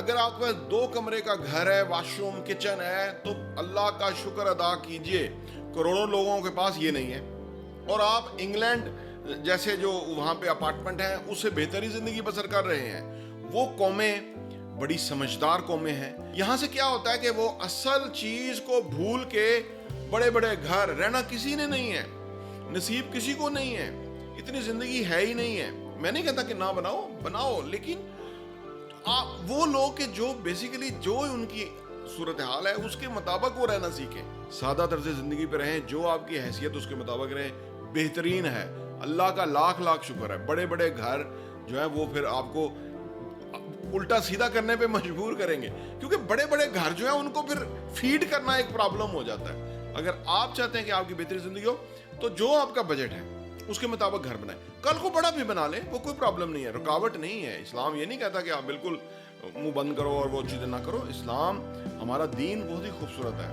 اگر آپ کے پاس 2 کمرے کا گھر ہے, واش روم, کچن ہے, تو اللہ کا شکر ادا کیجئے. کروڑوں لوگوں کے پاس یہ نہیں ہے, اور آپ انگلینڈ جیسے جو وہاں پہ اپارٹمنٹ ہیں اس سے بہتری زندگی بسر کر رہے ہیں. وہ قومیں بڑی سمجھدار قومیں ہیں. یہاں سے کیا ہوتا ہے کہ وہ اصل چیز کو بھول کے بڑے بڑے گھر, رہنا کسی نے نہیں ہے, نصیب کسی کو نہیں ہے, اتنی زندگی ہے ہی نہیں ہے. میں نہیں کہتا کہ نہ بناؤ, لیکن وہ لوگ کہ جو بیسیکلی جو ان کی صورتحال ہے اس کے مطابق وہ رہنا سیکھیں. سادہ طرز زندگی پہ رہیں, جو آپ کی حیثیت اس کے مطابق رہیں, بہترین ہے. اللہ کا لاکھ لاکھ شکر ہے. بڑے بڑے گھر جو ہیں وہ پھر آپ کو الٹا سیدھا کرنے پہ مجبور کریں گے, کیونکہ بڑے بڑے گھر جو ہیں ان کو پھر فیڈ کرنا ایک پرابلم ہو جاتا ہے. اگر آپ چاہتے ہیں کہ آپ کی بہترین زندگی ہو تو جو آپ کا بجٹ ہے اس کے مطابق گھر بنائیں. کل کو بڑا بھی بنا لیں, وہ کوئی پرابلم نہیں ہے, رکاوٹ نہیں ہے. اسلام یہ نہیں کہتا کہ آپ بالکل منہ بند کرو اور وہ چیزیں نہ کرو. اسلام, ہمارا دین بہت ہی خوبصورت ہے.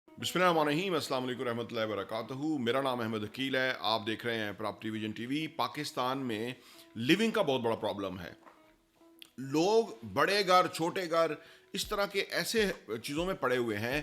بسم اللہ الرحمن الرحیم. السلام علیکم رحمۃ اللہ وبرکاتہ. میرا نام احمد عقیل ہے. آپ دیکھ رہے ہیں property vision T V. Pakistan میں لیونگ کا بہت بڑا پرابلم ہے. لوگ بڑے گھر, چھوٹے گھر, اس طرح کے ایسے چیزوں میں پڑے ہوئے ہیں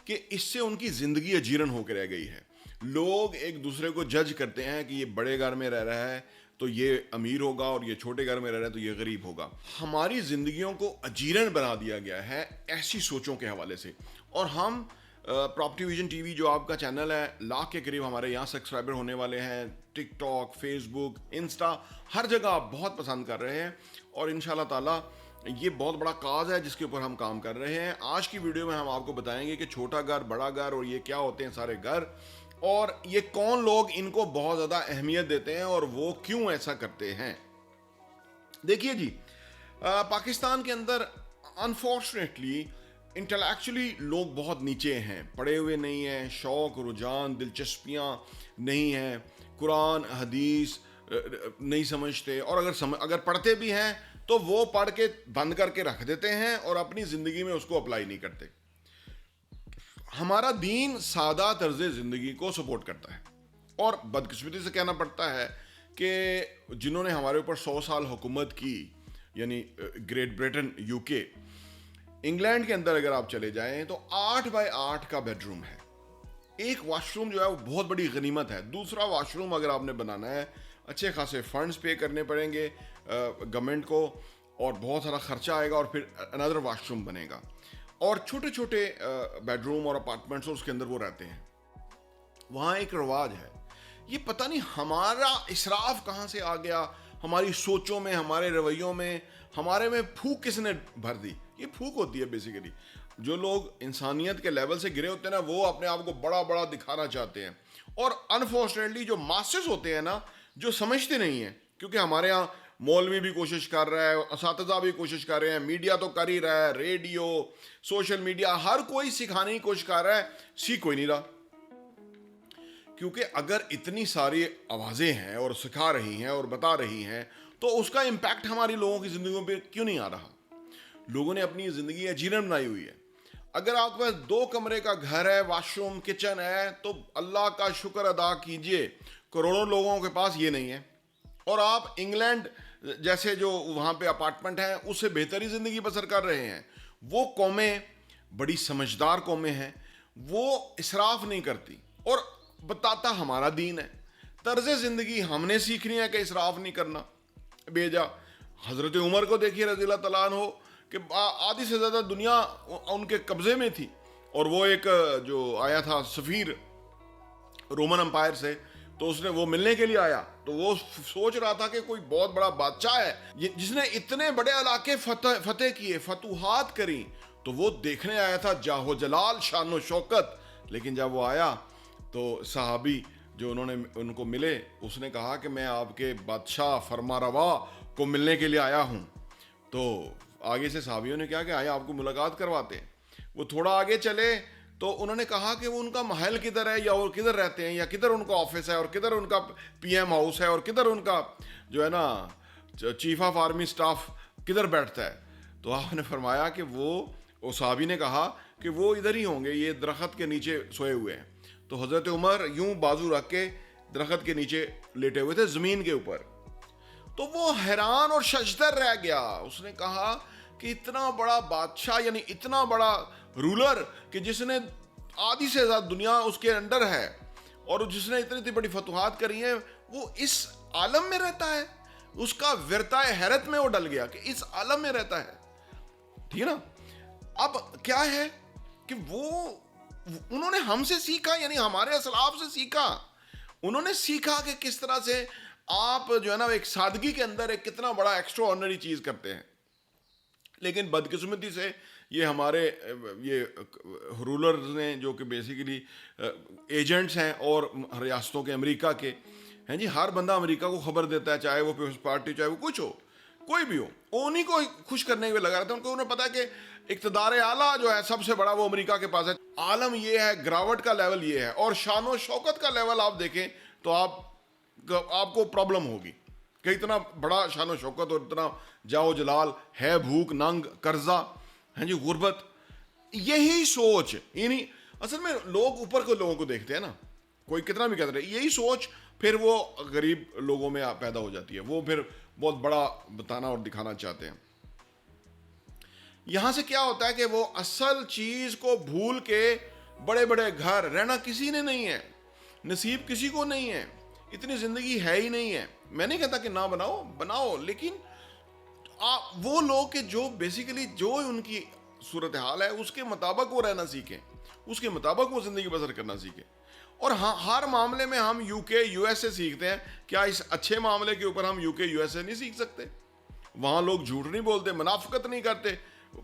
کہ اس سے ان کی زندگی اجیرن ہو کے رہ گئی ہے. لوگ ایک دوسرے کو جج کرتے ہیں کہ یہ بڑے گھر میں رہ رہا ہے تو یہ امیر ہوگا, اور یہ چھوٹے گھر میں رہ رہا ہے تو یہ غریب ہوگا. ہماری زندگیوں کو اجیرن بنا دیا گیا ہے ایسی سوچوں کے حوالے سے. اور ہم پراپرٹی ویژن ٹی وی جو آپ کا چینل ہے, لاکھ کے قریب ہمارے یہاں سبسکرائبر ہونے والے ہیں. ٹک ٹاک, فیس بک, انسٹا, ہر جگہ آپ بہت پسند کر رہے ہیں, اور انشاءاللہ تعالی یہ بہت بڑا کاز ہے جس کے اوپر ہم کام کر رہے ہیں. آج کی ویڈیو میں ہم آپ کو بتائیں گے کہ چھوٹا گھر, بڑا گھر, اور یہ کیا ہوتے ہیں سارے گھر, اور یہ کون لوگ ان کو بہت زیادہ اہمیت دیتے ہیں اور وہ کیوں ایسا کرتے ہیں. دیکھیے جی, پاکستان کے اندر انفارچونیٹلی انٹلیکچولی لوگ بہت نیچے ہیں, پڑھے ہوئے نہیں ہیں, شوق, رجحان, دلچسپیاں نہیں ہیں, قرآن حدیث نہیں سمجھتے, اور اگر پڑھتے بھی ہیں تو وہ پڑھ کے بند کر کے رکھ دیتے ہیں اور اپنی زندگی میں اس کو اپلائی نہیں کرتے. ہمارا دین سادہ طرز زندگی کو سپورٹ کرتا ہے, اور بدقسمتی سے کہنا پڑتا ہے کہ جنہوں نے ہمارے اوپر 100 سال حکومت کی, یعنی گریٹ بریٹن, یو کے, انگلینڈ کے اندر اگر آپ چلے جائیں تو 8x8 کا بیڈ روم ہے. ایک واش روم جو ہے وہ بہت بڑی غنیمت ہے. دوسرا واش روم اگر آپ نے بنانا ہے, اچھے خاصے فنڈز پے کرنے پڑیں گے گورنمنٹ کو, اور بہت سارا خرچہ آئے گا, اور پھر اندر واش روم بنے گا. اور چھوٹے چھوٹے بیڈ روم اور اپارٹمنٹس اس کے اندر وہ رہتے ہیں. وہاں ایک رواج ہے, یہ پتہ نہیں ہمارا اسراف کہاں سے آ گیا, ہماری سوچوں میں, ہمارے رویوں میں, ہمارے میں پھوک کس نے بھر دی. یہ پھوک ہوتی ہے بیسیکلی. جو لوگ انسانیت کے لیول سے گرے ہوتے ہیں نا, وہ اپنے آپ کو بڑا بڑا دکھانا چاہتے ہیں, اور انفارچونیٹلی جو ماسٹرز ہوتے ہیں نا, جو سمجھتے نہیں ہیں, کیونکہ ہمارے ہاں مولوی بھی کوشش کر رہا ہے, اساتذہ بھی کوشش کر رہے ہیں, میڈیا تو کر ہی رہا ہے, ریڈیو, سوشل میڈیا, ہر کوئی سکھانے کی کوشش کر رہا ہے, سیکھ کوئی نہیں رہا. کیونکہ اگر اتنی ساری آوازیں ہیں اور سکھا رہی ہیں اور بتا رہی ہیں, تو اس کا امپیکٹ ہماری لوگوں کی زندگیوں پہ کیوں نہیں آ رہا؟ لوگوں نے اپنی زندگی اجیرن بنائی ہوئی ہے. اگر آپ کے پاس 2 کمرے کا گھر ہے, واش روم, کچن ہے, تو اللہ کا شکر ادا کیجئے. کروڑوں لوگوں کے پاس یہ نہیں ہے, اور آپ انگلینڈ جیسے جو وہاں پہ اپارٹمنٹ ہیں اس سے بہتری زندگی بسر کر رہے ہیں. وہ قومیں بڑی سمجھدار قومیں ہیں, وہ اسراف نہیں کرتی, اور بتاتا ہمارا دین ہے. طرز زندگی ہم نے سیکھنی ہے کہ اسراف نہیں کرنا بیجا. حضرت عمر کو دیکھیے رضی اللہ تعالیٰ عنہ, کہ آدھی سے زیادہ دنیا ان کے قبضے میں تھی, اور وہ ایک جو آیا تھا سفیر رومن امپائر سے, تو اس نے وہ ملنے کے لیے آیا, تو وہ سوچ رہا تھا کہ کوئی بہت بڑا بادشاہ ہے جس نے اتنے بڑے علاقے فتح کیے, فتوحات کری, تو وہ دیکھنے آیا تھا جاہ و جلال, شان و شوکت. لیکن جب وہ آیا تو صحابی جو انہوں نے ان کو ملے, اس نے کہا کہ میں آپ کے بادشاہ فرما روا کو ملنے کے لیے آیا ہوں. تو آگے سے صحابیوں نے کہا کہ آیا آپ کو ملاقات کرواتے ہیں. وہ تھوڑا آگے چلے تو انہوں نے کہا کہ وہ ان کا محل کدھر ہے, یا وہ کدھر رہتے ہیں, یا کدھر ان کا آفس ہے, اور کدھر ان کا پی ایم ہاؤس ہے, اور کدھر ان کا جو ہے نا چیف آف آرمی سٹاف کدھر بیٹھتا ہے. تو آپ نے فرمایا کہ وہ صحابی نے کہا کہ وہ ادھر ہی ہوں گے, یہ درخت کے نیچے سوئے ہوئے ہیں. تو حضرت عمر یوں بازو رکھ کے درخت کے نیچے لیٹے ہوئے تھے زمین کے اوپر. تو وہ حیران اور ششدر رہ گیا. اس نے کہا کہ اتنا بڑا بادشاہ, یعنی اتنا بڑا رولر کہ جس نے آدھی سے زیادہ دنیا اس کے انڈر ہے اور جس نے اتنی بڑی فتوحات کری ہیں, وہ اس عالم میں رہتا ہے. اس کا ورتائے حیرت میں وہ ڈل گیا کہ اس عالم میں رہتا ہے. ٹھیک ہے نا. اب کیا ہے کہ انہوں نے ہم سے سیکھا, یعنی ہمارے اسلاف سے سیکھا. انہوں نے سیکھا کہ کس طرح سے آپ جو ہے نا ایک سادگی کے اندر ایک کتنا بڑا ایکسٹرا آرڈنری چیز کرتے ہیں. لیکن بدقسمتی سے یہ ہمارے یہ رولرز نے جو کہ بیسیکلی ایجنٹس ہیں اور ریاستوں کے امریکہ کے ہیں جی, ہر بندہ امریکہ کو خبر دیتا ہے, چاہے وہ پیپلز پارٹی, چاہے وہ کچھ ہو, کوئی بھی ہو, انہیں کو خوش کرنے کے لگا رہتا ہے. انہیں پتا ہے کہ اقتدار اعلیٰ جو ہے سب سے بڑا وہ امریکہ کے پاس ہے. عالم یہ ہے, گراوٹ کا لیول یہ ہے, اور شان و شوکت کا لیول آپ دیکھیں تو آپ کو پرابلم ہوگی کہ اتنا بڑا شان و شوکت اور اتنا جاؤ جلال ہے, بھوک ننگ قرضہ ہیں جی, غربت. یہی سوچ, یعنی اصل میں لوگ اوپر کے لوگوں کو دیکھتے ہیں نا, کوئی کتنا بھی کہتا ہے, یہی سوچ پھر وہ غریب لوگوں میں پیدا ہو جاتی ہے. وہ پھر بہت بڑا بتانا اور دکھانا چاہتے ہیں. یہاں سے کیا ہوتا ہے کہ وہ اصل چیز کو بھول کے بڑے بڑے گھر رہنا کسی نے نہیں ہے, نصیب کسی کو نہیں ہے, اتنی زندگی ہے ہی نہیں ہے. میں نہیں کہتا کہ نہ بناؤ, لیکن وہ لوگ کہ جو بیسیکلی جو ان کی صورتحال ہے اس کے مطابق وہ رہنا سیکھیں, اس کے مطابق وہ زندگی بسر کرنا سیکھیں. اور ہر معاملے میں ہم یو کے یو ایس سے سیکھتے ہیں, کیا اس اچھے معاملے کے اوپر ہم یو کے یو ایس سے نہیں سیکھ سکتے؟ وہاں لوگ جھوٹ نہیں بولتے, منافقت نہیں کرتے,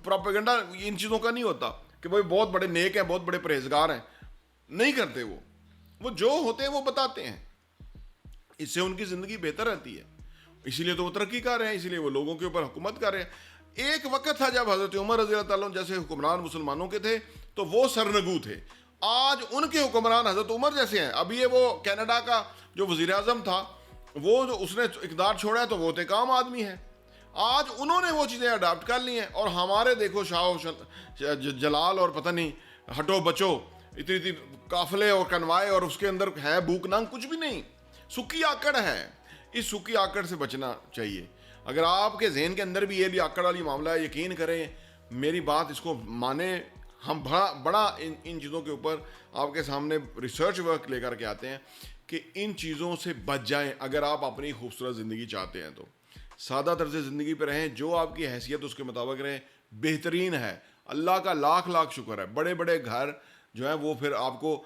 پروپیگنڈا ان چیزوں کا نہیں ہوتا کہ بھائی بہت بڑے نیک ہیں, بہت بڑے پرہیزگار ہیں, نہیں کرتے. وہ جو ہوتے ہیں وہ بتاتے ہیں, اس سے ان کی زندگی بہتر رہتی ہے. اسی لیے تو وہ ترقی کر رہے ہیں, اسی لیے وہ لوگوں کے اوپر حکومت کر رہے ہیں. ایک وقت تھا جب حضرت عمر رضی اللہ تعالیٰ جیسے حکمران مسلمانوں کے تھے تو وہ سرنگو تھے. آج ان کے حکمران حضرت عمر جیسے ہیں. ابھی یہ وہ کینیڈا کا جو وزیر اعظم تھا, وہ جو اس نے اقتدار چھوڑا ہے تو وہ کام آدمی ہے. آج انہوں نے وہ چیزیں اڈاپٹ کر لی ہیں, اور ہمارے دیکھو شاہ جلال اور پتہ نہیں ہٹو بچو, اتنی قافلے اور کنوائے, اور اس کے اندر ہے بھوک ننگ کچھ بھی نہیں, سکی آکڑ ہے. اس سکی آکڑ سے بچنا چاہیے. اگر آپ کے ذہن کے اندر بھی یہ آکڑ والی معاملہ ہے, یقین کریں میری بات, اس کو مانیں. ہم بڑا ان چیزوں کے اوپر آپ کے سامنے ریسرچ ورک لے کر کے آتے ہیں کہ ان چیزوں سے بچ جائیں. اگر آپ اپنی خوبصورت زندگی چاہتے ہیں تو سادہ طرز زندگی پہ رہیں, جو آپ کی حیثیت اس کے مطابق رہیں, بہترین ہے. اللہ کا لاکھ لاکھ شکر ہے. بڑے بڑے گھر جو ہیں وہ پھر آپ کو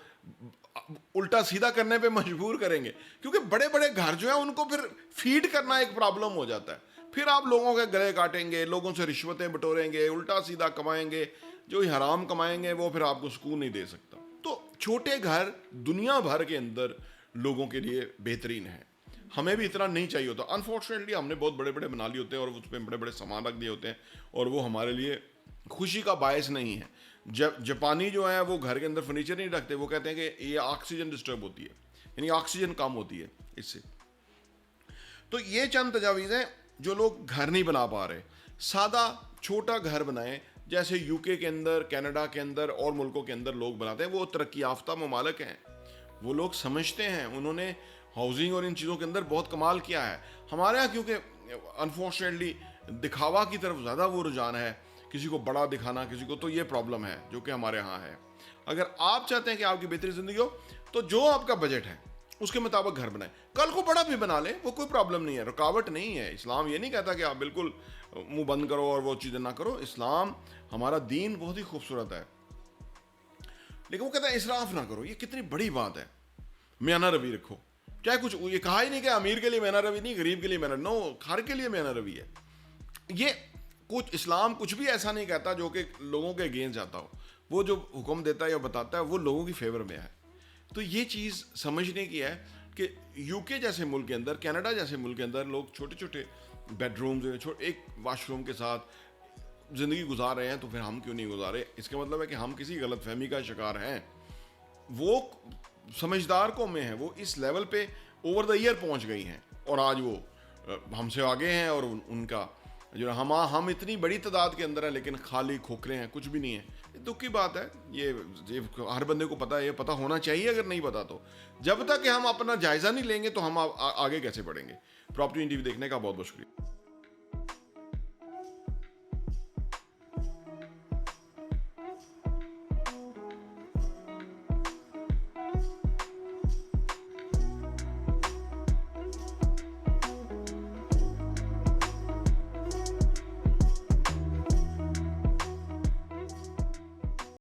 الٹا سیدھا کرنے پہ مجبور کریں گے, کیونکہ بڑے بڑے گھر جو ہیں ان کو پھر فیڈ کرنا ایک پرابلم ہو جاتا ہے. پھر آپ لوگوں کے گلے کاٹیں گے, لوگوں سے رشوتیں بٹوریں گے, الٹا سیدھا کمائیں گے, جو حرام کمائیں گے وہ پھر آپ کو سکون نہیں دے سکتا. تو چھوٹے گھر دنیا بھر کے اندر لوگوں کے لیے بہترین ہے. ہمیں بھی اتنا نہیں چاہیے ہوتا. انفارچونیٹلی ہم نے بہت بڑے بڑے بنا لیے ہوتے ہیں اور اس پہ بڑے بڑے سامان رکھ دیے ہوتے ہیں, اور وہ ہمارے لیے خوشی کا باعث نہیں ہے. جاپانی جو ہیں وہ گھر کے اندر فرنیچر نہیں رکھتے, وہ کہتے ہیں کہ یہ آکسیجن ڈسٹرب ہوتی ہے, یعنی آکسیجن کم ہوتی ہے اس سے. تو یہ چند تجاویزیں جو لوگ گھر نہیں بنا پا رہے, سادہ چھوٹا گھر بنائیں, جیسے یو کے اندر, کینیڈا کے اندر اور ملکوں کے اندر لوگ بناتے ہیں. وہ ترقی یافتہ ممالک ہیں, وہ لوگ سمجھتے ہیں, انہوں نے ہاؤسنگ اور ان چیزوں کے اندر بہت کمال کیا ہے. ہمارے یہاں کیونکہ انفارچونیٹلی دکھاوا کی طرف زیادہ وہ رجحان ہے, کسی کو بڑا دکھانا کسی کو, تو یہ پرابلم ہے جو کہ ہمارے ہاں ہے. اگر آپ چاہتے ہیں کہ آپ کی بہتری زندگی ہو تو جو آپ کا بجٹ ہے اس کے مطابق گھر بنائیں. کل کو بڑا بھی بنا لیں, وہ کوئی پرابلم نہیں ہے, رکاوٹ نہیں ہے. اسلام یہ نہیں کہتا کہ آپ بالکل منہ بند کرو اور وہ چیزیں نہ کرو. اسلام ہمارا دین بہت ہی خوبصورت ہے, لیکن وہ کہتا ہے اسراف نہ کرو. یہ کتنی بڑی بات ہے. میانہ روی رکھو, چاہے کچھ, یہ کہا ہی نہیں کہ امیر کے لیے میانہ روی نہیں, غریب کے لیے میانہ, نو, ہر کے لیے میانہ روی ہے. یہ کچھ اسلام کچھ بھی ایسا نہیں کہتا جو کہ لوگوں کے اگینسٹ جاتا ہو. وہ جو حکم دیتا ہے یا بتاتا ہے وہ لوگوں کی فیور میں ہے. تو یہ چیز سمجھنے کی ہے کہ یو کے جیسے ملک کے اندر, کینیڈا جیسے ملک کے اندر لوگ چھوٹے چھوٹے بیڈ رومز, ایک واش روم کے ساتھ زندگی گزار رہے ہیں, تو پھر ہم کیوں نہیں گزارے؟ اس کا مطلب ہے کہ ہم کسی غلط فہمی کا شکار ہیں. وہ سمجھدار قومیں ہیں, وہ اس لیول پہ اوور دا ایئر پہنچ گئی ہیں, اور آج وہ ہم سے آگے ہیں, اور ان کا جو ہم اتنی بڑی تعداد کے اندر ہیں لیکن خالی کھوکھرے ہیں, کچھ بھی نہیں ہے. دکھ کی بات ہے, یہ ہر بندے کو پتہ ہے, یہ پتہ ہونا چاہیے اگر نہیں پتہ تو. جب تک کہ ہم اپنا جائزہ نہیں لیں گے تو ہم آگے کیسے بڑھیں گے. پراپرٹی ویژن ٹی وی دیکھنے کا بہت بہت شکریہ.